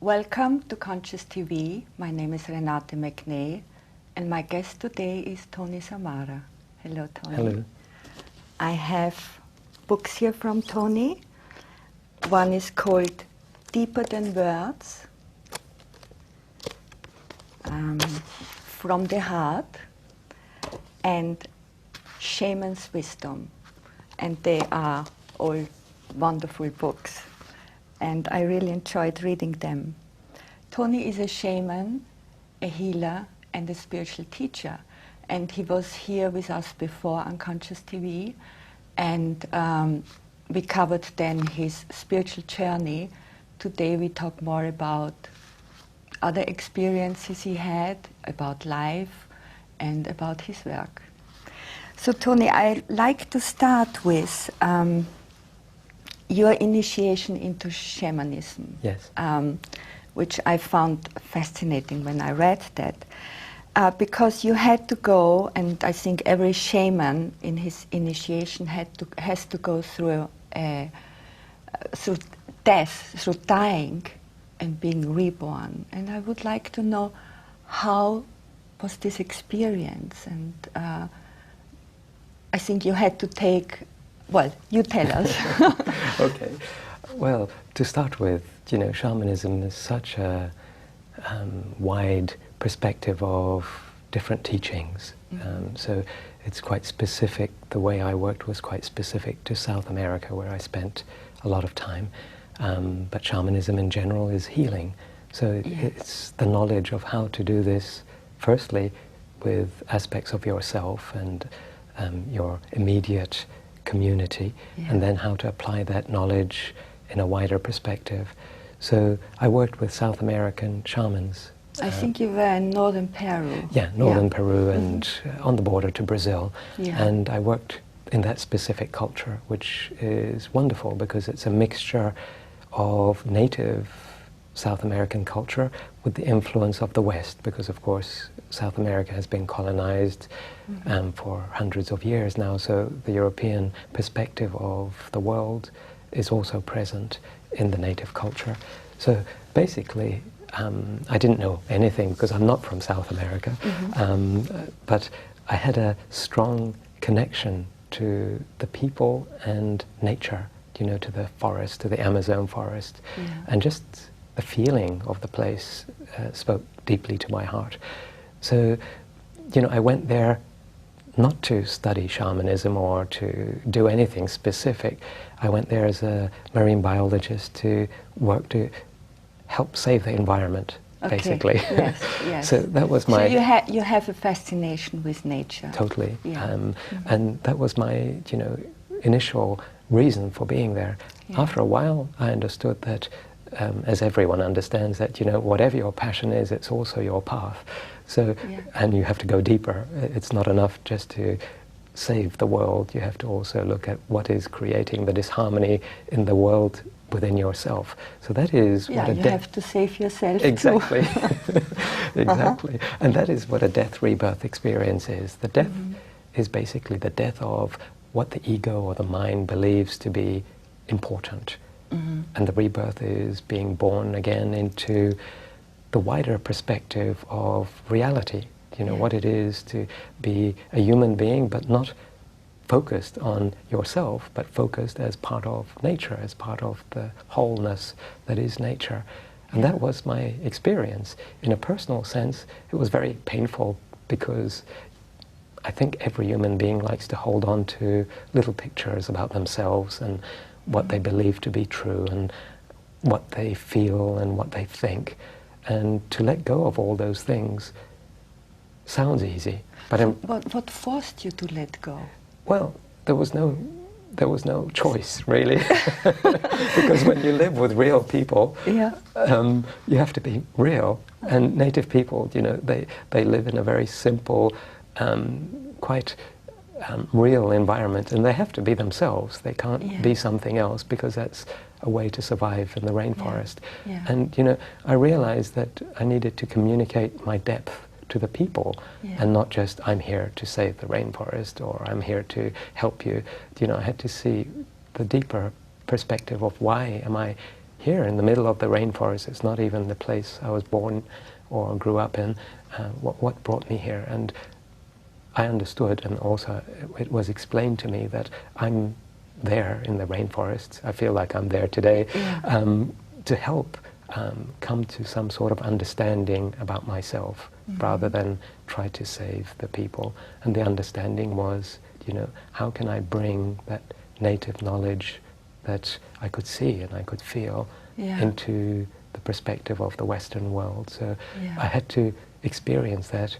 Welcome to Conscious TV. My name is Renate McNay, and my guest today is Tony Samara. Hello, Tony. Hello. I have books here from Tony. One is called Deeper Than Words, From the Heart, and Shaman's Wisdom. And they are all wonderful books, and I really enjoyed reading them. Tony is a shaman, a healer, and a spiritual teacher. And he was here with us before on Conscious TV, and we covered then his spiritual journey. Today we talk more about other experiences he had, about life, and about his work. So Tony, I'd like to start with your initiation into shamanism. Yes. Which I found fascinating when I read that. Because you had to go, and I think every shaman in his initiation has to go through through death, through dying and being reborn. And I would like to know, how was this experience? And I think you had to take, well, you tell us. Okay. Well, to start with, shamanism is such a wide perspective of different teachings. So it's quite specific. The way I worked was quite specific to South America, where I spent a lot of time. But shamanism in general is healing. So it's the knowledge of how to do this, firstly, with aspects of yourself and your immediate community, and then how to apply that knowledge in a wider perspective. So I worked with South American shamans. I think you were in northern Peru. Yeah, northern Peru and on the border to Brazil. Yeah. And I worked in that specific culture, which is wonderful because it's a mixture of native South American culture with the influence of the West, because of course South America has been colonized for hundreds of years now, so the European perspective of the world is also present in the native culture. So basically, I didn't know anything because I'm not from South America, but I had a strong connection to the people and nature, to the forest, to the Amazon forest, and just the feeling of the place spoke deeply to my heart. So, I went there not to study shamanism or to do anything specific. I went there as a marine biologist to work to help save the environment, basically. Yes, yes. So that was my... So you have a fascination with nature. Totally. Yeah. And that was my, initial reason for being there. Yeah. After a while, I understood that, as everyone understands, that, whatever your passion is, it's also your path. So, and you have to go deeper. It's not enough just to save the world. You have to also look at what is creating the disharmony in the world within yourself. So that is what a you have to save yourself. Exactly. Exactly. And that is what a death rebirth experience is. The death is basically the death of what the ego or the mind believes to be important. And the rebirth is being born again into the wider perspective of reality, what it is to be a human being, but not focused on yourself, but focused as part of nature, as part of the wholeness that is nature. And that was my experience. In a personal sense, it was very painful because I think every human being likes to hold on to little pictures about themselves and what they believe to be true and what they feel and what they think. And to let go of all those things sounds easy. But what forced you to let go? Well, there was no choice, really. Because when you live with real people, you have to be real. And native people, they live in a very simple, quite real environment, and they have to be themselves. They can't be something else, because that's a way to survive in the rainforest. And I realized that I needed to communicate my depth to the people, and not just I'm here to save the rainforest or I'm here to help you. I had to see the deeper perspective of why am I here in the middle of the rainforest. It's not even the place I was born or grew up in. What brought me here? And I understood, and also it was explained to me that I'm there in the rainforest. I feel like I'm there today, to help come to some sort of understanding about myself, rather than try to save the people. And the understanding was, how can I bring that native knowledge that I could see and I could feel into the perspective of the Western world. So I had to experience that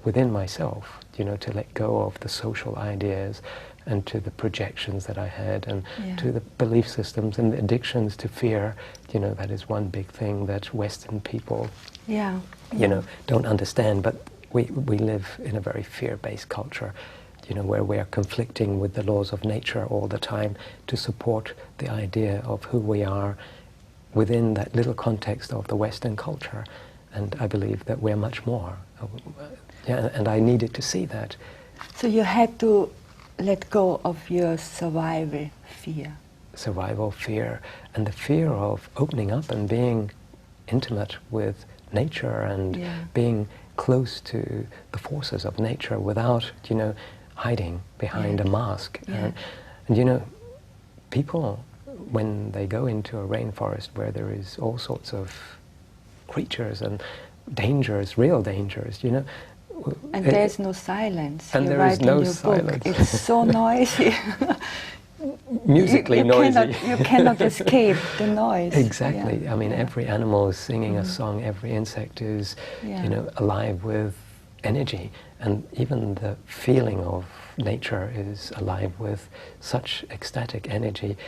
within myself, to let go of the social ideas and to the projections that I had, and to the belief systems and the addictions to fear. That is one big thing that Western people, don't understand. But we live in a very fear-based culture, where we are conflicting with the laws of nature all the time to support the idea of who we are within that little context of the Western culture. And I believe that we're much more. And I needed to see that. So you had to let go of your survival fear. Survival fear, and the fear of opening up and being intimate with nature and being close to the forces of nature without, hiding behind a mask. And people, when they go into a rainforest where there is all sorts of creatures and dangers, real dangers, and there's no silence. And there is no silence. Book. It's so noisy. Musically noisy. You cannot escape the noise. Exactly. Yeah. I mean, every animal is singing a song. Every insect is, alive with energy. And even the feeling of nature is alive with such ecstatic energy.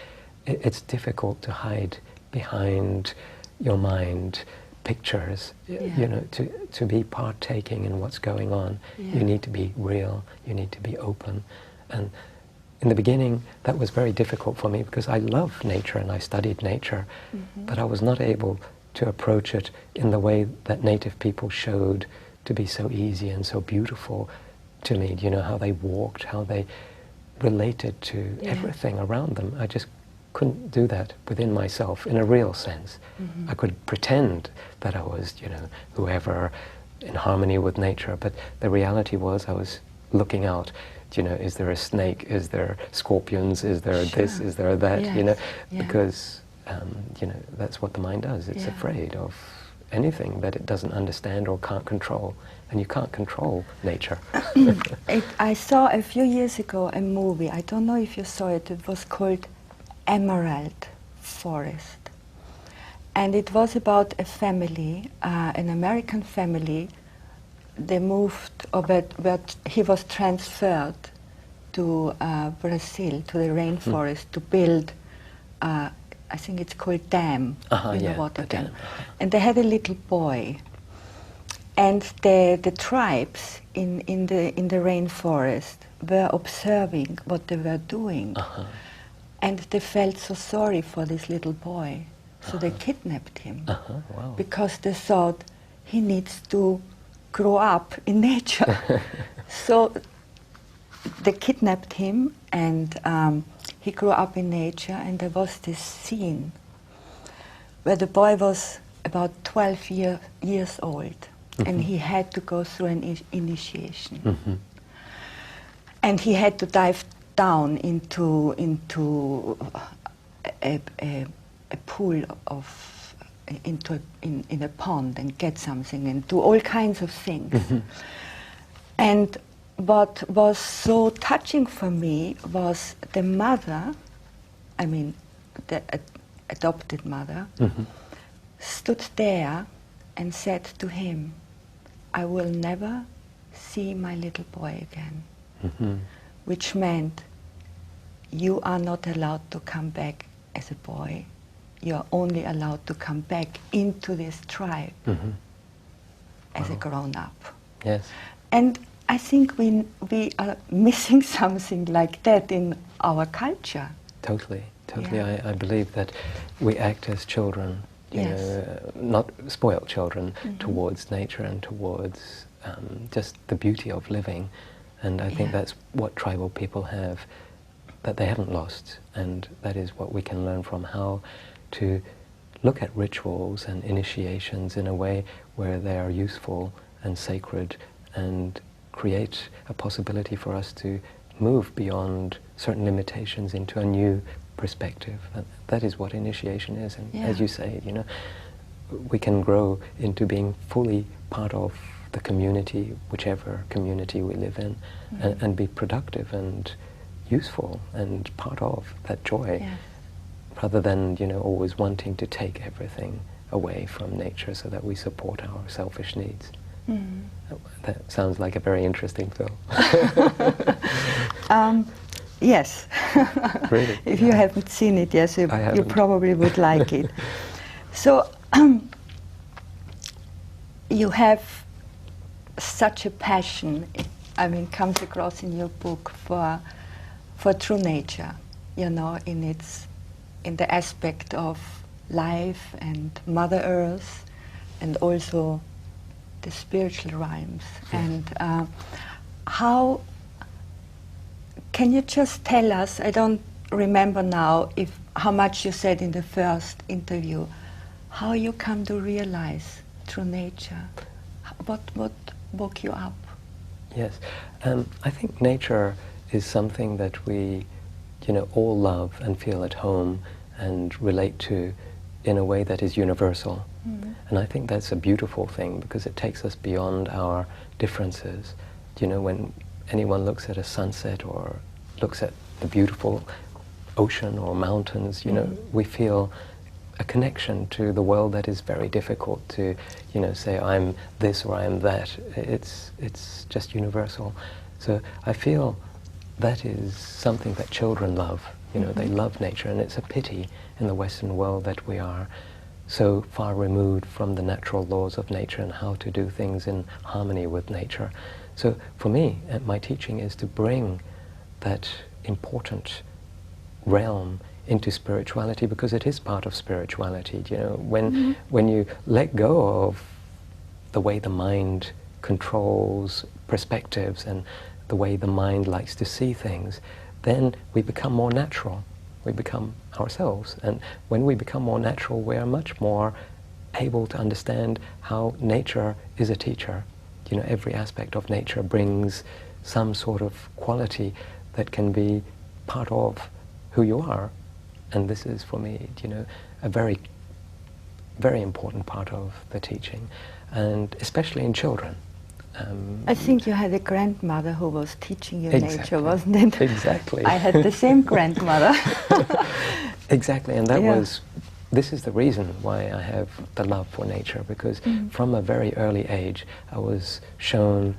It's difficult to hide behind your mind pictures, to be partaking in what's going on. You need to be real, you need to be open. And in the beginning, that was very difficult for me because I love nature and I studied nature, but I was not able to approach it in the way that native people showed to be so easy and so beautiful to me. How they walked, how they related to everything around them. I just couldn't do that within myself in a real sense. I could pretend that I was, whoever, in harmony with nature, but the reality was I was looking out, is there a snake, is there scorpions, is there this, is there that, because, that's what the mind does. It's afraid of anything that it doesn't understand or can't control, and you can't control nature. I saw a few years ago a movie, I don't know if you saw it, it was called Emerald Forest. And it was about a family, an American family. They moved, but he was transferred to Brazil, to the rainforest, to build, I think it's called dam, water dam. And they had a little boy. And the tribes in the rainforest were observing what they were doing. And they felt so sorry for this little boy. So they kidnapped him. Wow. Because they thought he needs to grow up in nature. So they kidnapped him, and he grew up in nature, and there was this scene where the boy was about 12 years old, and he had to go through an initiation. And he had to dive down into a pool of, in a pond, and get something and do all kinds of things. And what was so touching for me was the mother, I mean the adopted mother, stood there and said to him, "I will never see my little boy again." Which meant you are not allowed to come back as a boy. You are only allowed to come back into this tribe as a grown-up. Yes. And I think we are missing something like that in our culture. Totally. I believe that we act as children, you know, not spoiled children, towards nature and towards just the beauty of living. And I think that's what tribal people have, that they haven't lost, and that is what we can learn from, how to look at rituals and initiations in a way where they are useful and sacred and create a possibility for us to move beyond certain limitations into a new perspective. And that is what initiation is. And as you say, you know, we can grow into being fully part of the community, whichever community we live in, and be productive and useful and part of that joy, rather than, you know, always wanting to take everything away from nature so that we support our selfish needs. That sounds like a very interesting film. Yes. Really? If you haven't seen it, yes, you probably would like it. So, you have such a passion, I mean, comes across in your book for true nature, you know, in the aspect of life and Mother Earth, and also the spiritual realms. And how can you just tell us? I don't remember now how much you said in the first interview. How you come to realize true nature? What woke you up? Yes, I think nature is something that we, you know, all love and feel at home and relate to in a way that is universal. And I think that's a beautiful thing, because it takes us beyond our differences. You know, when anyone looks at a sunset or looks at the beautiful ocean or mountains, you know, we feel a connection to the world that is very difficult to, you know, say I'm this or I'm that. It's just universal. So I feel that is something that children love. You know, they love nature, and it's a pity in the Western world that we are so far removed from the natural laws of nature and how to do things in harmony with nature. So for me, my teaching is to bring that important realm into spirituality, because it is part of spirituality. You know, when you let go of the way the mind controls perspectives and the way the mind likes to see things, then we become more natural. We become ourselves. And when we become more natural, we are much more able to understand how nature is a teacher. You know, every aspect of nature brings some sort of quality that can be part of who you are. And this is, for me, you know, a very, very important part of the teaching, and especially in children. I think you had a grandmother who was teaching you nature, Exactly. wasn't it? Exactly. I had the same grandmother. Exactly, and this is the reason why I have the love for nature, because from a very early age I was shown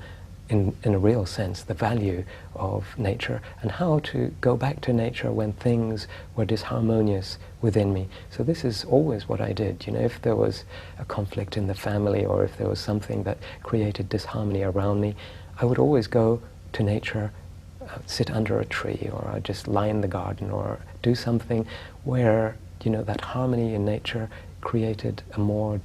in a real sense the value of nature and how to go back to nature when things were disharmonious within me. So this is always what I did. You know, if there was a conflict in the family, or if there was something that created disharmony around me, I would always go to nature, sit under a tree, or I'd just lie in the garden, or do something where, you know, that harmony in nature created a more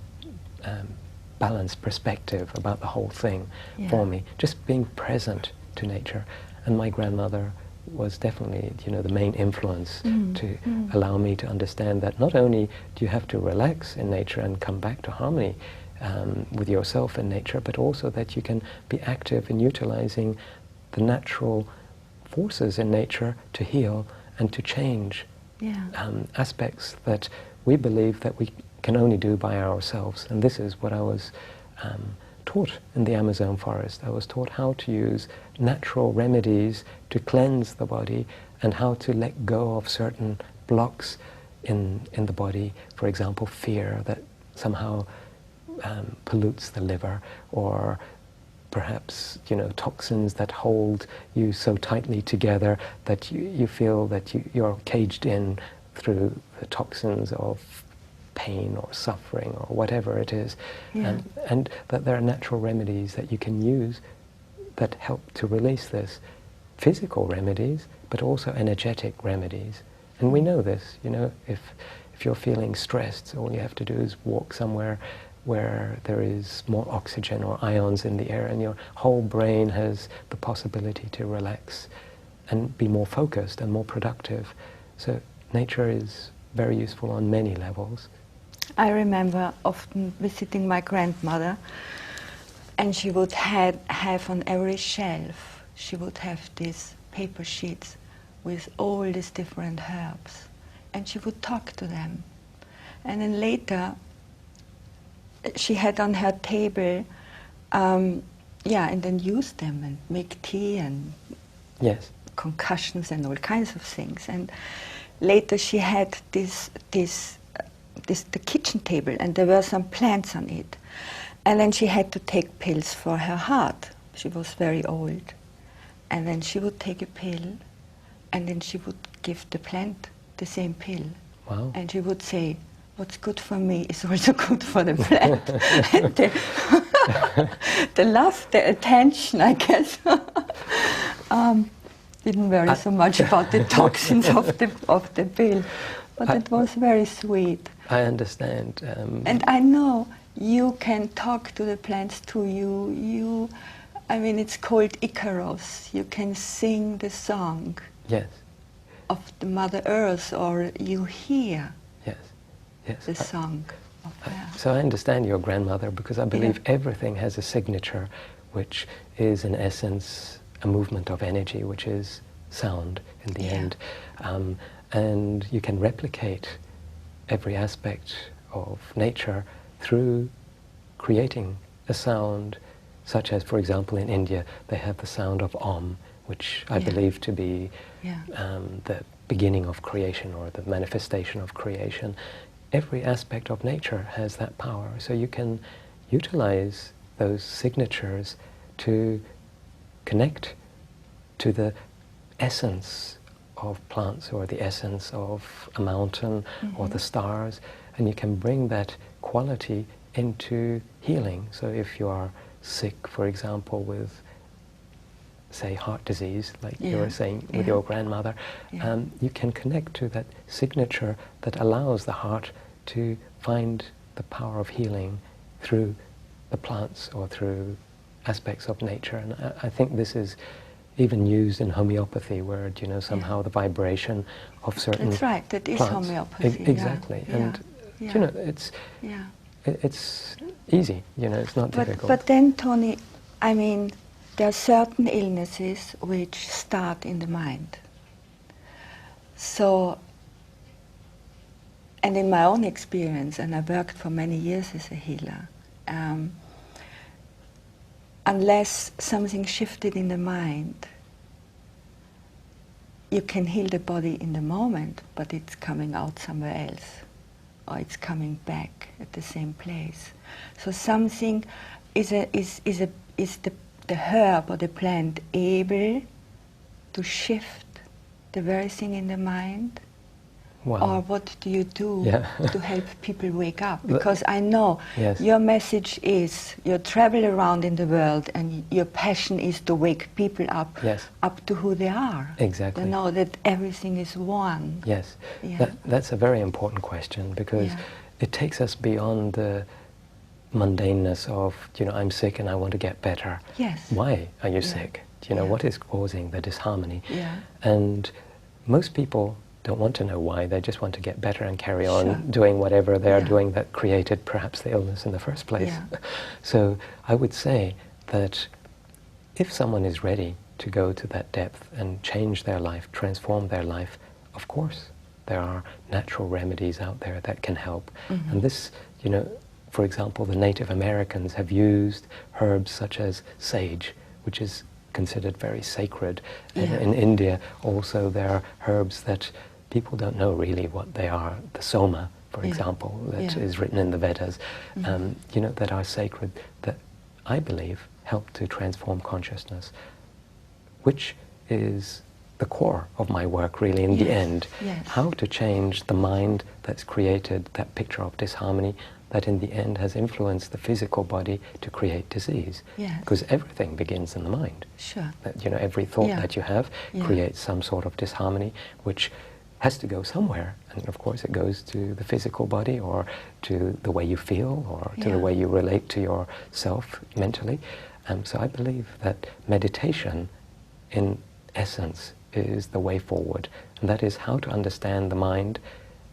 balanced perspective about the whole thing for me. Just being present to nature. And my grandmother was definitely, you know, the main influence to allow me to understand that not only do you have to relax in nature and come back to harmony with yourself in nature, but also that you can be active in utilizing the natural forces in nature to heal and to change aspects that we believe that we can only do by ourselves. And this is what I was taught in the Amazon forest. I was taught how to use natural remedies to cleanse the body, and how to let go of certain blocks in the body. For example, fear that somehow pollutes the liver, or perhaps, you know, toxins that hold you so tightly together that you feel that you're caged in through the toxins of pain or suffering or whatever it is. And that there are natural remedies that you can use that help to release this. Physical remedies, but also energetic remedies. And we know this, you know, if you're feeling stressed, all you have to do is walk somewhere where there is more oxygen or ions in the air, and your whole brain has the possibility to relax and be more focused and more productive. So nature is very useful on many levels. I remember often visiting my grandmother, and she would have on every shelf, she would have these paper sheets with all these different herbs, and she would talk to them. And then later, she had on her table, and then use them and make tea and Yes. concussions and all kinds of things. And later she had the kitchen table, and there were some plants on it. And then she had to take pills for her heart. She was very old. And then she would take a pill, and then she would give the plant the same pill. Wow. And she would say, what's good for me is also good for the plant. And the love, the attention, I guess, didn't worry so much about the toxins of the pill. But it was very sweet. I understand. And I know you can talk to the plants too. I mean, it's called Icaros. You can sing the song Yes. of the Mother Earth, or you hear Yes. Yes. the song of her. So I understand your grandmother, because I believe everything has a signature, which is in essence a movement of energy, which is sound in the end. And you can replicate every aspect of nature through creating a sound, such as, for example, in India, they have the sound of Om, which I believe to be the beginning of creation, or the manifestation of creation. Every aspect of nature has that power, so you can utilize those signatures to connect to the essence of plants, or the essence of a mountain, or the stars, and you can bring that quality into healing. So if you are sick, for example, with, say, heart disease, like you were saying with your grandmother, you can connect to that signature that allows the heart to find the power of healing through the plants or through aspects of nature. And I think this is even used in homeopathy, where, you know, somehow the vibration of certain That's right, that is plants. homeopathy. Exactly. And you know, it's easy, you know, it's not difficult. But then, Tony, I mean, there are certain illnesses which start in the mind. So, and in my own experience, and I worked for many years as a healer, unless something shifted in the mind, you can heal the body in the moment, but it's coming out somewhere else, or it's coming back at the same place. So something is the herb or the plant able to shift the very thing in the mind? Wow. Or what do you do to help people wake up? Because I know Yes. your message is, you travel around in the world and your passion is to wake people up, up to who they are. Exactly. To know that everything is one. Yes, that's a very important question, because it takes us beyond the mundaneness of, you know, I'm sick and I want to get better. Yes. Why are you sick? You know, what is causing the disharmony? Yeah. And most people don't want to know why, they just want to get better and carry on doing whatever they are doing that created perhaps the illness in the first place. So I would say that if someone is ready to go to that depth and change their life, transform their life, of course there are natural remedies out there that can help. And this, you know, for example, the Native Americans have used herbs such as sage, which is considered very sacred. And in India also there are herbs that people don't know really what they are. The soma, for example, that is written in the Vedas, you know, that are sacred, that I believe help to transform consciousness, which is the core of my work really in the end. How to change the mind that's created that picture of disharmony that in the end has influenced the physical body to create disease. Because everything begins in the mind. That, you know, every thought that you have creates some sort of disharmony, which has to go somewhere, and of course it goes to the physical body, or to the way you feel, or to the way you relate to yourself mentally. So I believe that meditation in essence is the way forward, and that is how to understand the mind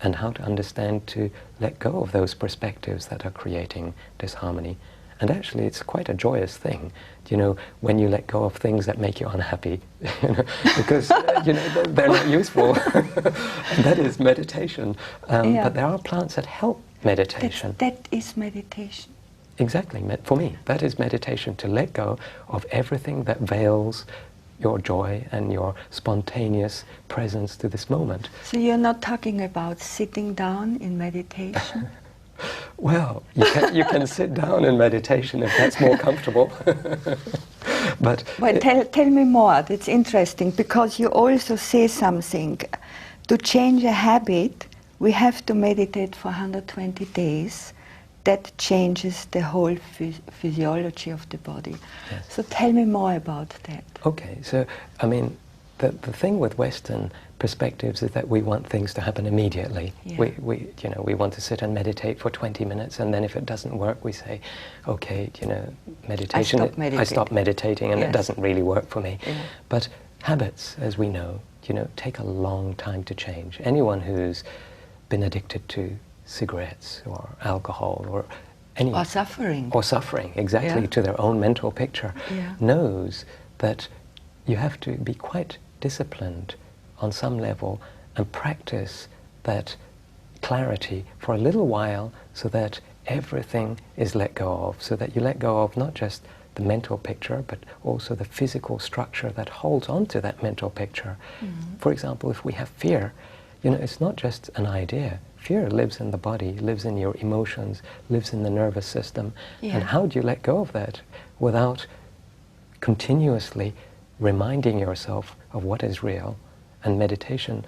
and how to understand to let go of those perspectives that are creating disharmony. And actually, it's quite a joyous thing, when you let go of things that make you unhappy, because they're not useful. And that is meditation. But there are plants that help meditation. That is meditation. Exactly. For me, that is meditation, to let go of everything that veils your joy and your spontaneous presence to this moment. So you're not talking about sitting down in meditation? Well, you can sit down in meditation if that's more comfortable. But well, tell me more. That's interesting, because you also say something. To change a habit, we have to meditate for 120 days. That changes the whole physiology of the body. Yes. So tell me more about that. Okay, so I mean, the thing with Western perspectives is that we want things to happen immediately. Yeah. We want to sit and meditate for 20 minutes, and then if it doesn't work, we say, okay, meditation. I stop meditating, and yes. It doesn't really work for me. Yeah. But habits, as we know, take a long time to change. Anyone who's been addicted to cigarettes or alcohol or suffering exactly, to their own mental picture, knows that you have to be quite disciplined on some level and practice that clarity for a little while, so that everything is let go of, so that you let go of not just the mental picture but also the physical structure that holds on to that mental picture. Mm-hmm. For example, if we have fear, it's not just an idea. Fear lives in the body, lives in your emotions, lives in the nervous system. Yeah. And how do you let go of that without continuously reminding yourself of what is real? And meditation,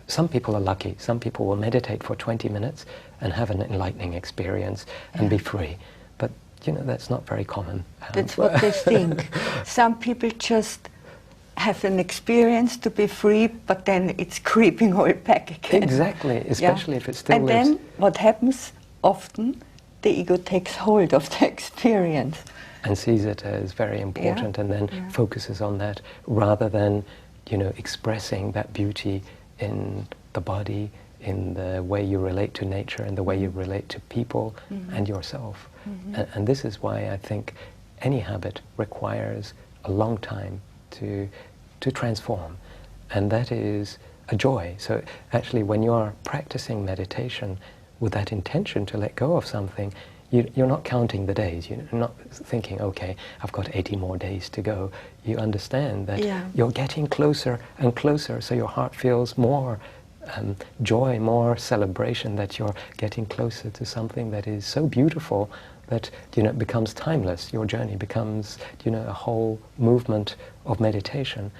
some people are lucky. Some people will meditate for 20 minutes and have an enlightening experience and be free. But, that's not very common. That's what they think. Some people just have an experience to be free, but then it's creeping all back again. Exactly, especially if it still and lives. And then what happens often, the ego takes hold of the experience. And sees it as very important, and then focuses on that, rather than, expressing that beauty in the body, in the way you relate to nature, in the way you relate to people and yourself. Mm-hmm. And this is why I think any habit requires a long time to transform, and that is a joy. So actually, when you are practicing meditation with that intention to let go of something, you're not counting the days. You're not thinking, okay, I've got 80 more days to go. You understand that you're getting closer and closer, so your heart feels more joy, more celebration, that you're getting closer to something that is so beautiful that it becomes timeless. Your journey becomes a whole movement of meditation.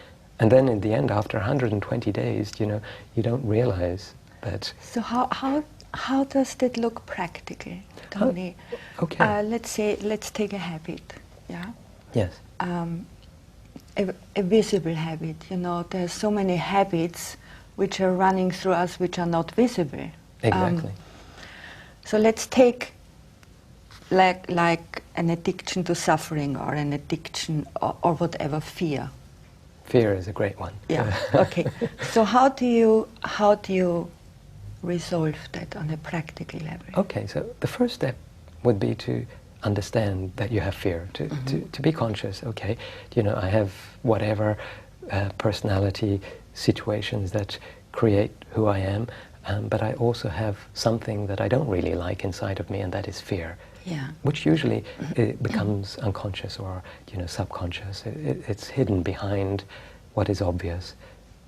And then in the end, after 120 days, you don't realize that. So how does that look practically, Tony? Okay. Let's take a habit. Yeah. Yes. A visible habit. There are so many habits which are running through us which are not visible. Exactly. So let's take like an addiction to suffering, or an addiction or whatever, fear. Fear is a great one. Yeah. Okay. So how do you resolve that on a practical level? Okay. So the first step would be to understand that you have fear. To be conscious. Okay. I have whatever personality situations that create who I am, but I also have something that I don't really like inside of me, and that is fear. Yeah. Which usually it becomes unconscious or subconscious. It's hidden behind what is obvious.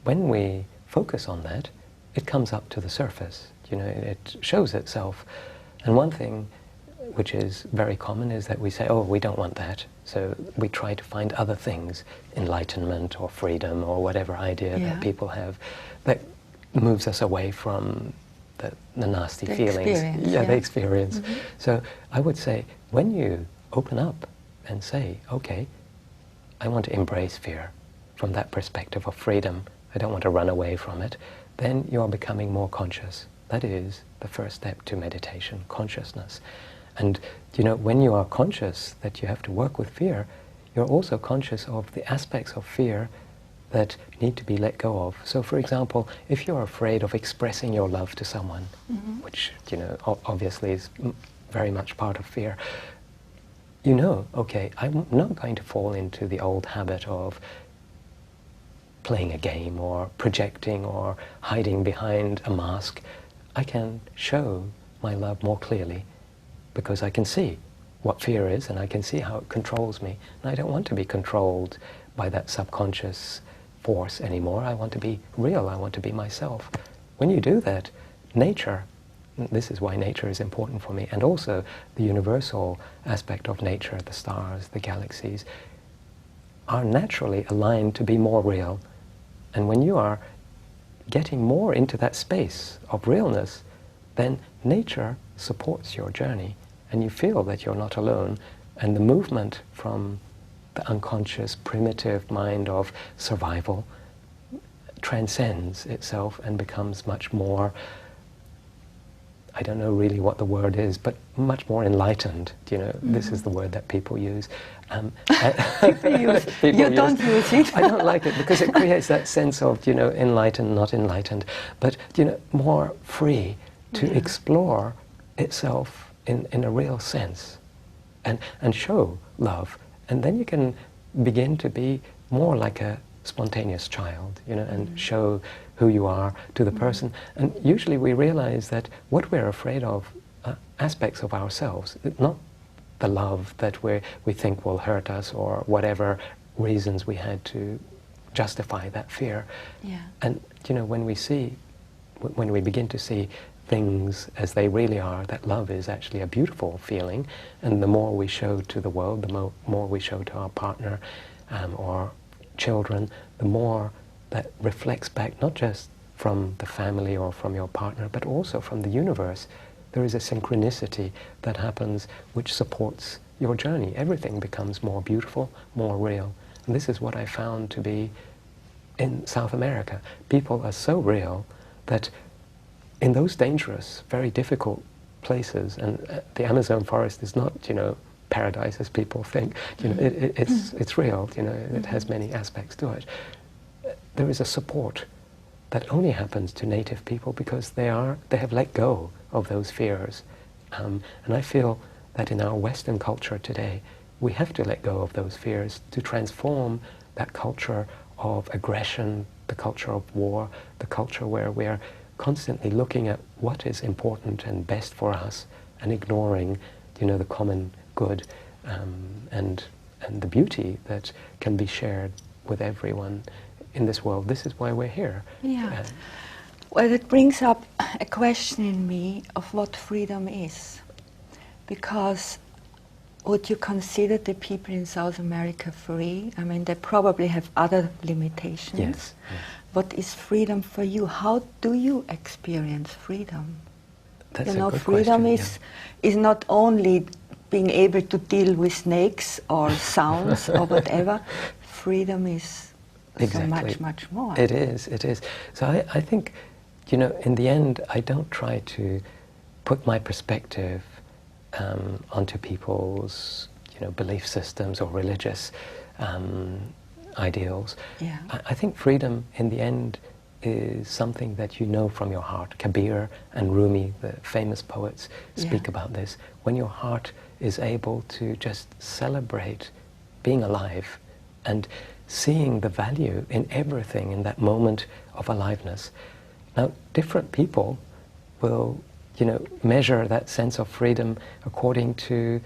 When we focus on that, it comes up to the surface. It shows itself. And one thing which is very common is that we say, oh, we don't want that. So we try to find other things, enlightenment or freedom or whatever idea that people have, that moves us away from the nasty feelings. The experience. Mm-hmm. So I would say, when you open up and say, okay, I want to embrace fear from that perspective of freedom, I don't want to run away from it, then you are becoming more conscious. That is the first step to meditation, consciousness. And when you are conscious that you have to work with fear, you're also conscious of the aspects of fear that need to be let go of. So, for example, if you're afraid of expressing your love to someone, which, you know, obviously is very much part of fear, you know, okay, I'm not going to fall into the old habit of playing a game or projecting or hiding behind a mask. I can show my love more clearly because I can see what fear is and I can see how it controls me. And I don't want to be controlled by that subconscious force anymore. I want to be real. I want to be myself. When you do that, nature, this is why nature is important for me, and also the universal aspect of nature, the stars, the galaxies, are naturally aligned to be more real. And when you are getting more into that space of realness, then nature supports your journey and you feel that you're not alone, and the movement from the unconscious, primitive mind of survival transcends itself and becomes much more, I don't know really what the word is, but much more enlightened. You know, this is the word that people use. People use. You don't use it. I don't like it because it creates that sense of, you know, enlightened, not enlightened, but, you know, more free to explore itself in a real sense and show love. And then you can begin to be more like a spontaneous child, you know, and show who you are to the person. And usually we realize that what we're afraid of, aspects of ourselves, not the love that we think will hurt us or whatever reasons we had to justify that fear. Yeah. And, you know, when we begin to see things as they really are, that love is actually a beautiful feeling, and the more we show to the world, the more we show to our partner or children, the more that reflects back not just from the family or from your partner, but also from the universe. There is a synchronicity that happens which supports your journey. Everything becomes more beautiful, more real. And this is what I found to be in South America. People are so real that in those dangerous, very difficult places, and the Amazon forest is not, you know, paradise as people think. You know, it's real. You know, it has many aspects to it. There is a support that only happens to native people because they have let go of those fears, and I feel that in our Western culture today, we have to let go of those fears to transform that culture of aggression, the culture of war, the culture where we're constantly looking at what is important and best for us and ignoring, you know, the common good and the beauty that can be shared with everyone in this world. This is why we're here. Yeah. Well, it brings up a question in me of what freedom is. Because would you consider the people in South America free? I mean, they probably have other limitations. Yes. What is freedom for you? How do you experience freedom? That's you know, a good freedom question, is not only being able to deal with snakes or sounds or whatever. Freedom is so much, much more. It is. So I think, you know, in the end, I don't try to put my perspective onto people's, you know, belief systems or religious ideals. Yeah. I think freedom, in the end, is something that you know from your heart. Kabir and Rumi, the famous poets, speak about this. When your heart is able to just celebrate being alive and seeing the value in everything in that moment of aliveness. Now, different people will, you know, measure that sense of freedom according to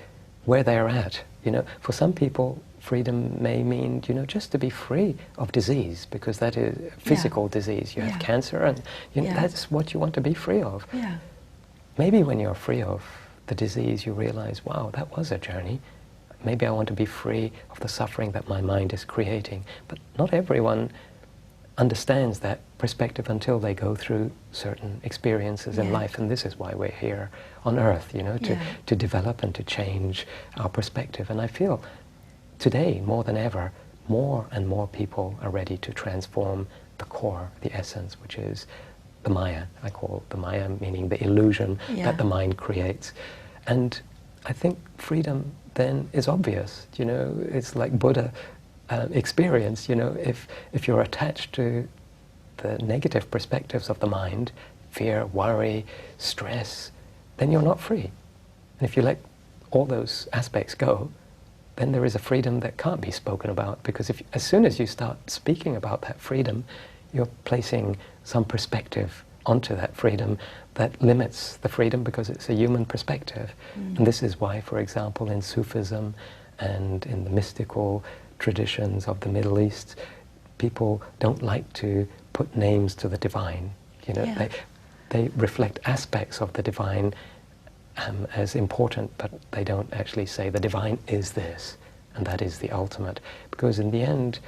where they are at. You know, for some people, freedom may mean, you know, just to be free of disease, because that is physical disease. You have cancer, and you know, that's what you want to be free of. Yeah. Maybe when you're free of the disease, you realize, wow, that was a journey. Maybe I want to be free of the suffering that my mind is creating. But not everyone understands that perspective until they go through certain experiences in life, and this is why we're here on Earth, you know, to develop and to change our perspective. And I feel today, more than ever, more and more people are ready to transform the core, the essence, which is the Maya. I call the Maya, meaning the illusion that the mind creates. And I think freedom then is obvious. You know, it's like Buddha experience. You know, if you're attached to the negative perspectives of the mind, fear, worry, stress, then you're not free. And if you let all those aspects go, then there is a freedom that can't be spoken about, because as soon as you start speaking about that freedom, you're placing some perspective onto that freedom that limits the freedom, because it's a human perspective. And this is why, for example, in Sufism and in the mystical traditions of the Middle East, people don't like to put names to the divine. You know, they reflect aspects of the divine as important, but they don't actually say the divine is this, and that is the ultimate. Because in the end,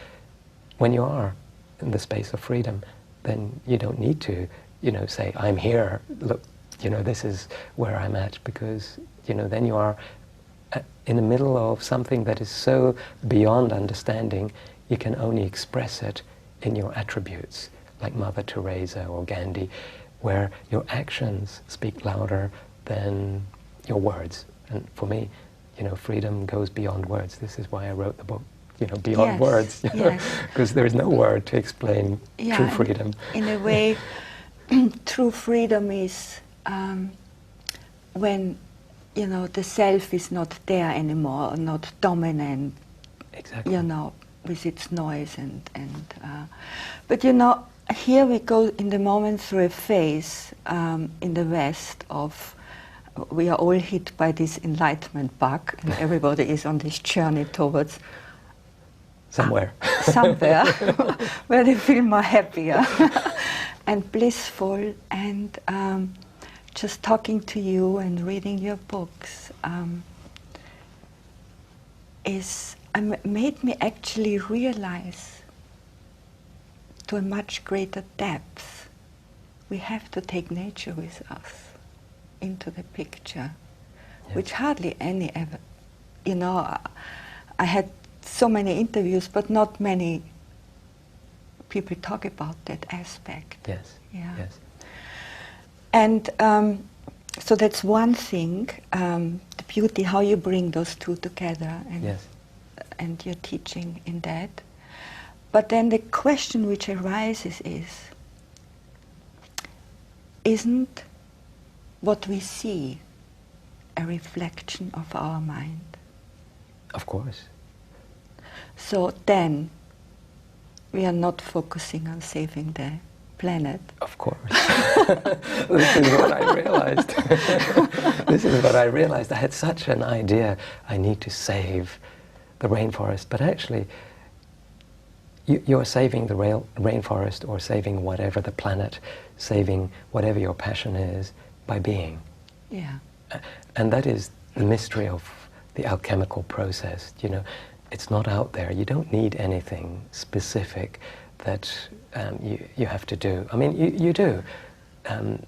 when you are in the space of freedom, then you don't need to, you know, say, I'm here, look, you know, this is where I'm at, because, you know, then you are in the middle of something that is so beyond understanding, you can only express it in your attributes, like Mother Teresa or Gandhi, where your actions speak louder than your words. And for me, you know, freedom goes beyond words. This is why I wrote the book, you know, Beyond Words, because there is no word to explain true freedom. In a way, true freedom is when, you know, the self is not there anymore, not dominant, exactly. You know, with its noise but you know, here we go in the moment through a phase in the West of, we are all hit by this enlightenment bug, and everybody is on this journey towards somewhere where they feel more happier and blissful, and just talking to you and reading your books made me actually realize to a much greater depth we have to take nature with us into the picture, which hardly any ever, you know, I had so many interviews, but not many people talk about that aspect. Yes. Yeah. Yes. And so that's one thing, the beauty, how you bring those two together, and your teaching in that. But then the question which arises is, isn't what we see a reflection of our mind? Of course. So then we are not focusing on saving the planet. Of course. This is what I realized. This is what I realized. I had such an idea, I need to save the rainforest, but actually you're saving the rainforest, or saving whatever the planet, saving whatever your passion is, by being. Yeah. And that is the mystery of the alchemical process. You know, it's not out there. You don't need anything specific that you have to do. I mean, you do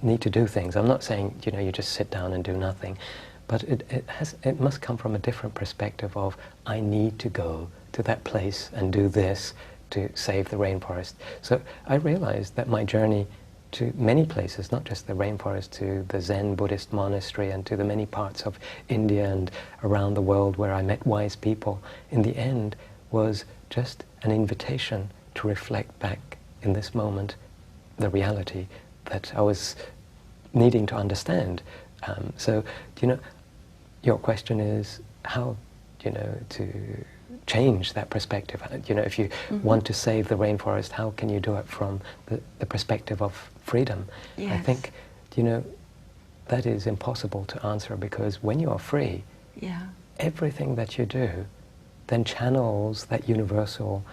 need to do things. I'm not saying, you know, you just sit down and do nothing, but it must come from a different perspective of, I need to go to that place and do this to save the rainforest. So I realized that my journey to many places, not just the rainforest, to the Zen Buddhist monastery and to the many parts of India and around the world where I met wise people, in the end was just an invitation to reflect back in this moment the reality that I was needing to understand. So, you know, your question is how, you know, to change that perspective. You know, if you want to save the rainforest, how can you do it from the perspective of freedom? Yes. I think, you know, that is impossible to answer, because when you are free, everything that you do then channels that universal,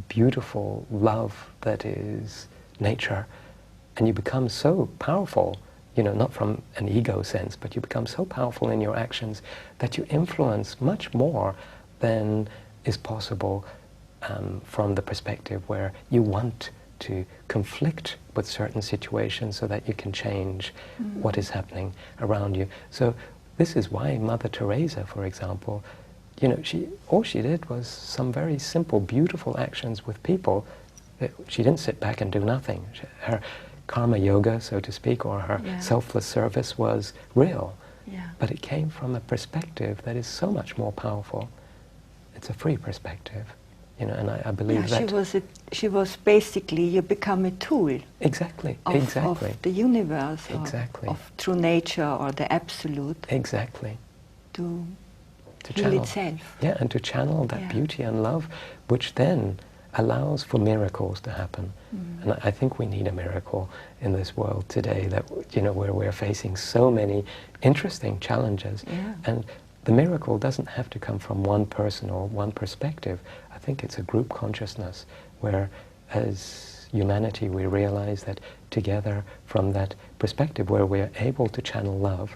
beautiful love that is nature, and you become so powerful, you know, not from an ego sense, but you become so powerful in your actions that you influence much more than is possible from the perspective where you want to conflict with certain situations so that you can change what is happening around you. So this is why Mother Teresa, for example, you know, all she did was some very simple, beautiful actions with people. She didn't sit back and do nothing. Her karma yoga, so to speak, or her selfless service was real. But it came from a perspective that is so much more powerful. It's a free perspective. You know, and I believe that she was basically, you become a tool. Exactly, of, exactly. Of the universe, exactly. of true nature or the absolute. Exactly. To heal channel itself. Yeah, and to channel that beauty and love, which then allows for miracles to happen. And I think we need a miracle in this world today, that, you know, where we're facing so many interesting challenges. Yeah. And the miracle doesn't have to come from one person or one perspective. I think it's a group consciousness where, as humanity, we realize that together, from that perspective where we're able to channel love,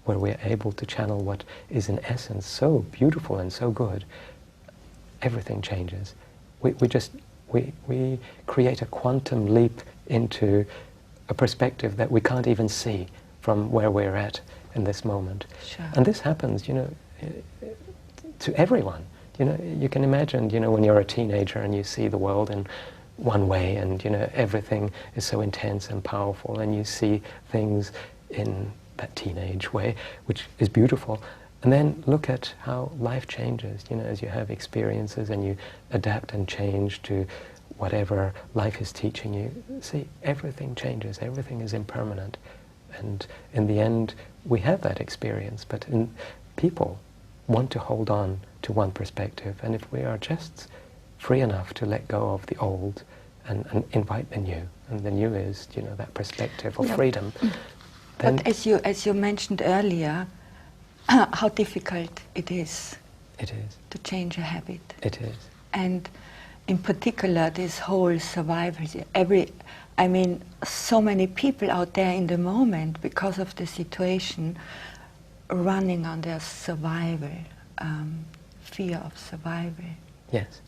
where we're able to channel what is in essence so beautiful and so good, everything changes. We create a quantum leap into a perspective that we can't even see from where we're at in this moment. Sure. And this happens, you know, to everyone. You know, you can imagine, you know, when you're a teenager and you see the world in one way, and, you know, everything is so intense and powerful, and you see things in that teenage way, which is beautiful. And then look at how life changes, you know, as you have experiences and you adapt and change to whatever life is teaching you. See, everything changes, everything is impermanent. And in the end, we have that experience, but people want to hold on to one perspective. And if we are just free enough to let go of the old and invite the new, and the new is, you know, that perspective of freedom. But as you mentioned earlier, how difficult it is. It is. To change a habit. It is. And in particular, this whole survival. I mean, so many people out there in the moment, because of the situation, running on their survival, fear of survival. Yes.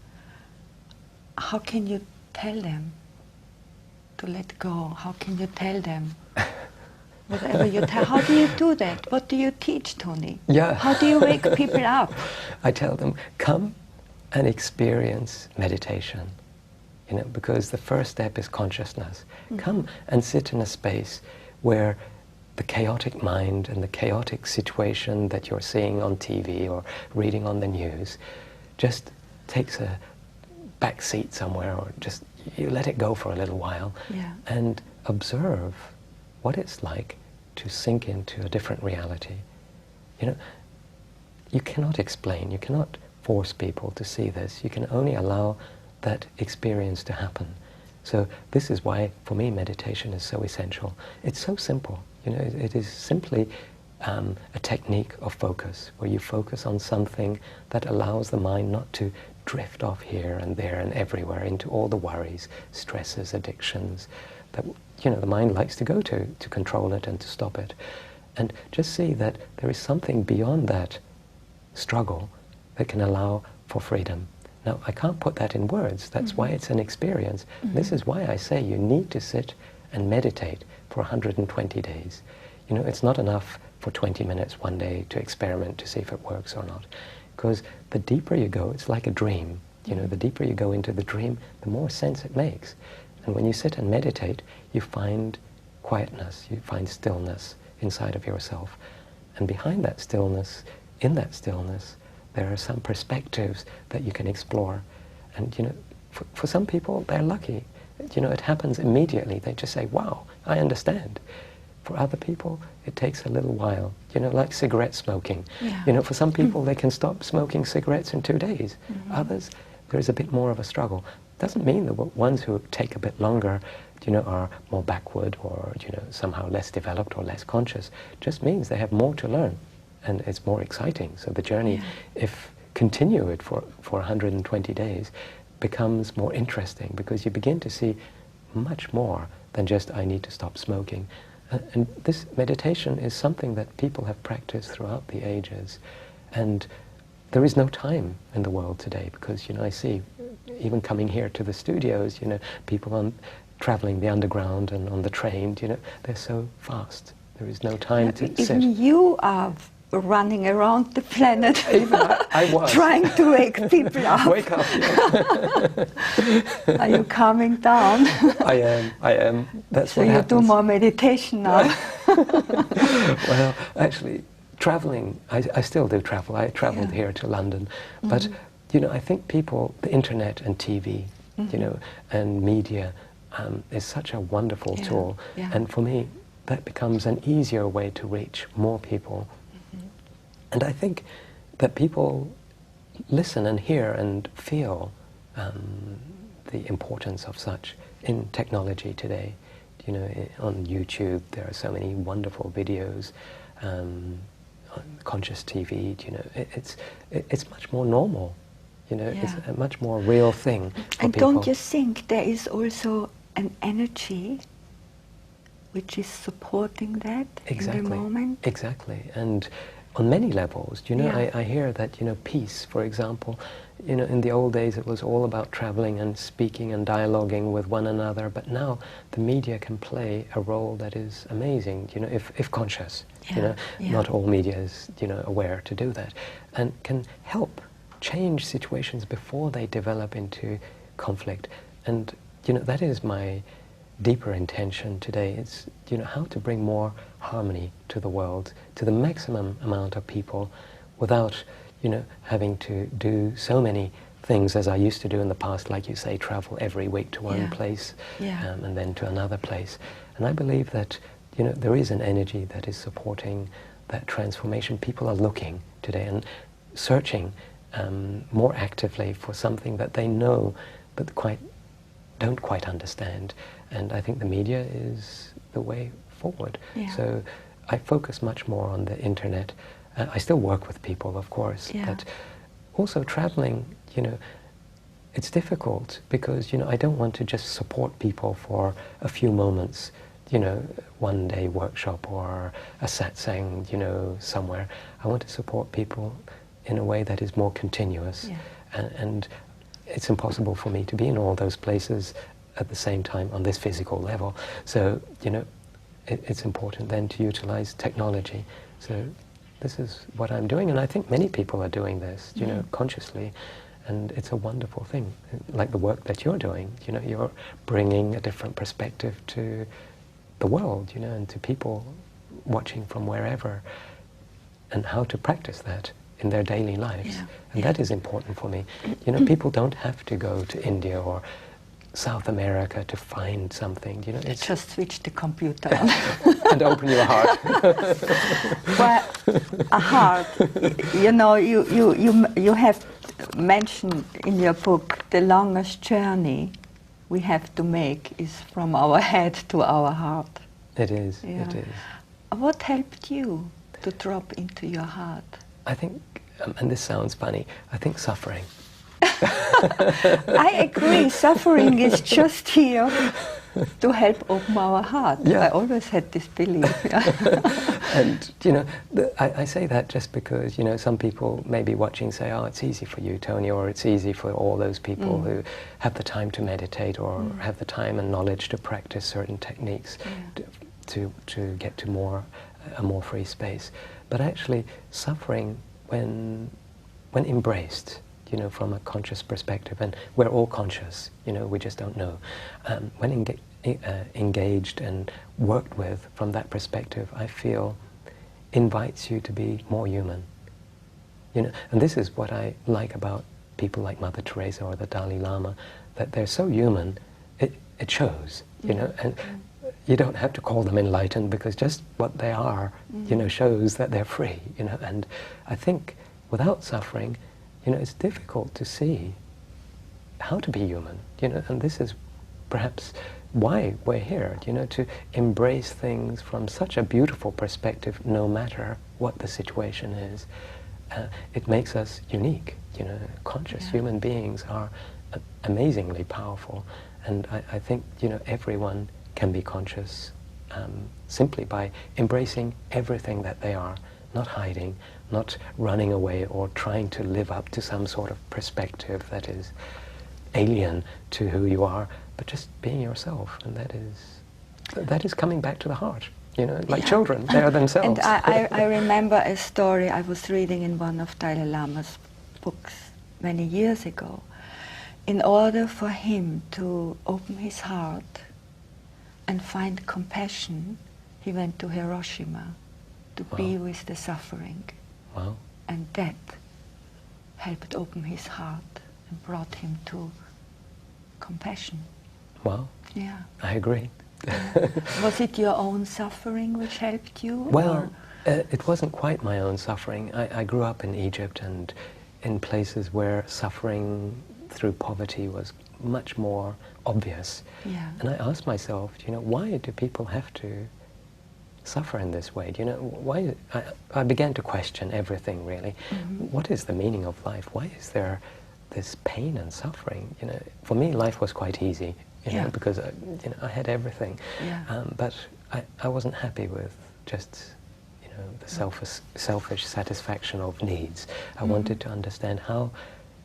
How can you tell them to let go? How can you tell them? Whatever you tell, how do you do that? What do you teach, Tony? Yeah. How do you wake people up? I tell them, come and experience meditation. You know, because the first step is consciousness. Come and sit in a space where the chaotic mind and the chaotic situation that you're seeing on TV or reading on the news just takes a back seat somewhere, or just you let it go for a little while, and observe what it's like to sink into a different reality. You know, you cannot explain, you cannot force people to see this. You can only allow that experience to happen. So this is why, for me, meditation is so essential. It's so simple. You know, it is simply a technique of focus, where you focus on something that allows the mind not to drift off here and there and everywhere into all the worries, stresses, addictions that, you know, the mind likes to go to control it and to stop it. And just see that there is something beyond that struggle that can allow for freedom. Now, I can't put that in words. That's why it's an experience. This is why I say you need to sit and meditate for 120 days. You know, it's not enough for 20 minutes one day to experiment to see if it works or not. Because the deeper you go, it's like a dream. You know, the deeper you go into the dream, the more sense it makes. And when you sit and meditate, you find quietness, you find stillness inside of yourself. And behind that stillness, in that stillness, there are some perspectives that you can explore. And, you know, for some people, they're lucky. You know, it happens immediately. They just say, wow, I understand. For other people, it takes a little while. You know, like cigarette smoking. You know, for some people, they can stop smoking cigarettes in 2 days. Others, there is a bit more of a struggle. Doesn't mean that ones who take a bit longer, you know, are more backward or, you know, somehow less developed or less conscious. Just means they have more to learn, and it's more exciting. So the journey, if continue it for 120 days, becomes more interesting, because you begin to see much more than just, I need to stop smoking. And this meditation is something that people have practiced throughout the ages. And there is no time in the world today, because, you know, I see, even coming here to the studios, you know, people traveling the underground and on the train, you know, they're so fast. There is no time to sit. Even you are running around the planet, Even I was. trying to wake people up. Wake up, yeah. Are you calming down? I am. That's so what you happens. do more meditation now. Well, actually, traveling, I still do travel. I traveled here to London, but you know, I think people, the internet and TV, you know, and media is such a wonderful tool. Yeah. And for me, that becomes an easier way to reach more people. And I think that people listen and hear and feel the importance of such in technology today. You know, on YouTube there are so many wonderful videos, on conscious TV. You know, it's much more normal. You know, it's a much more real thing for and people. don't you think there is also an energy which is supporting that in the moment? Exactly, and on many levels. You know, I hear that, you know, peace, for example, you know, in the old days it was all about traveling and speaking and dialoguing with one another, but now the media can play a role that is amazing, you know, if conscious. You know, not all media is, you know, aware to do that, and can help change situations before they develop into conflict. And, you know, that is my deeper intention today. It's, you know, how to bring more harmony to the world, to the maximum amount of people, without, you know, having to do so many things as I used to do in the past, like you say, travel every week to one place and then to another place. And I believe that, you know, there is an energy that is supporting that transformation. People are looking today and searching more actively for something that they know but don't quite understand. And I think the media is the way forward. So I focus much more on the internet. I still work with people, of course, but also traveling, you know, it's difficult because, you know, I don't want to just support people for a few moments, you know, one day workshop or a satsang, you know, somewhere. I want to support people in a way that is more continuous. And it's impossible for me to be in all those places at the same time on this physical level. So, you know, it's important then to utilize technology. So this is what I'm doing, and I think many people are doing this, you know, consciously, and it's a wonderful thing. Like the work that you're doing, you know, you're bringing a different perspective to the world, you know, and to people watching from wherever, and how to practice that in their daily lives. And that is important for me. You know, people don't have to go to India or South America to find something, you know. It's just switch the computer on. and open your heart. Well, a heart, you know, you have mentioned in your book the longest journey we have to make is from our head to our heart. It is, it is. What helped you to drop into your heart? I think, and this sounds funny, I think suffering. I agree, suffering is just here to help open our heart. I always had this belief. And, you know, I say that just because, you know, some people may be watching say, oh, it's easy for you, Tony, or it's easy for all those people who have the time to meditate or have the time and knowledge to practice certain techniques to get to a more free space. But actually, suffering, when embraced, you know, from a conscious perspective, and we're all conscious, you know, we just don't know. When engaged and worked with from that perspective, I feel invites you to be more human. You know, and this is what I like about people like Mother Teresa or the Dalai Lama, that they're so human, it shows, you know, and you don't have to call them enlightened because just what they are, you know, shows that they're free, you know. And I think without suffering, you know, it's difficult to see how to be human, you know, and this is perhaps why we're here, you know, to embrace things from such a beautiful perspective, no matter what the situation is. It makes us unique, you know. Conscious human beings are amazingly powerful, and I think, you know, everyone can be conscious simply by embracing everything that they are, not hiding, not running away or trying to live up to some sort of perspective that is alien to who you are, but just being yourself. And that is coming back to the heart, you know, like children, they're themselves. And I remember a story I was reading in one of Dalai Lama's books many years ago. In order for him to open his heart and find compassion, he went to Hiroshima to be with the suffering. Wow. And that helped open his heart and brought him to compassion. Well, Yeah. I agree. Was it your own suffering which helped you? Well, it wasn't quite my own suffering. I grew up in Egypt and in places where suffering through poverty was much more obvious. Yeah. And I asked myself, why do people have to suffer in this way? Why? I began to question everything, really. Mm-hmm. What is the meaning of life? Why is there this pain and suffering? For me, life was quite easy, because I had everything. Yeah. But I wasn't happy with just the selfish satisfaction of needs. I wanted to understand how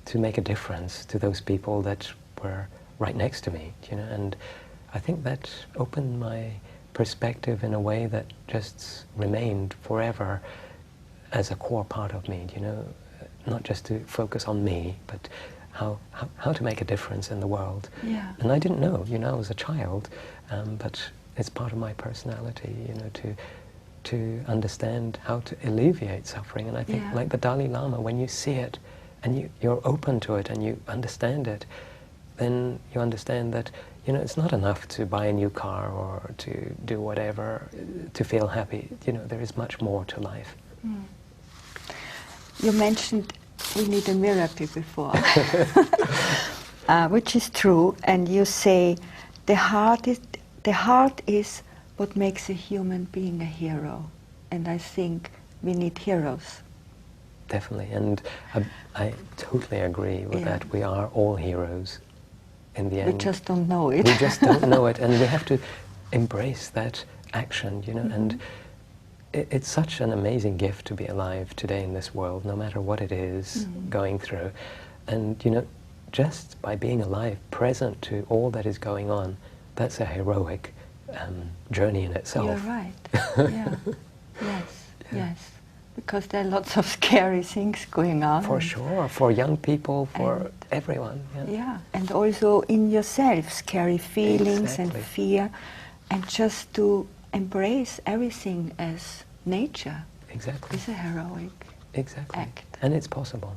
to make a difference to those people that were right next to me, and I think that opened my perspective in a way that just remained forever as a core part of me, not just to focus on me, but how to make a difference in the world. Yeah. And I didn't know, I was a child, but it's part of my personality, to understand how to alleviate suffering. And I think, like the Dalai Lama, when you see it and you're open to it and you understand it, then you understand that it's not enough to buy a new car or to do whatever to feel happy. There is much more to life. Mm. You mentioned we need a miracle before, which is true. And you say the heart is what makes a human being a hero. And I think we need heroes. Definitely, and I totally agree with that. We are all heroes in the end. We just don't know it. We just don't know it, and we have to embrace that action, and it's such an amazing gift to be alive today in this world, no matter what it is going through. And, just by being alive, present to all that is going on, that's a heroic journey in itself. You're right. Yeah. Yes. Because there are lots of scary things going on. For sure, for young people, for everyone. Yeah, and also in yourself, scary feelings and fear, and just to embrace everything as nature Exactly. is a heroic act. And it's possible.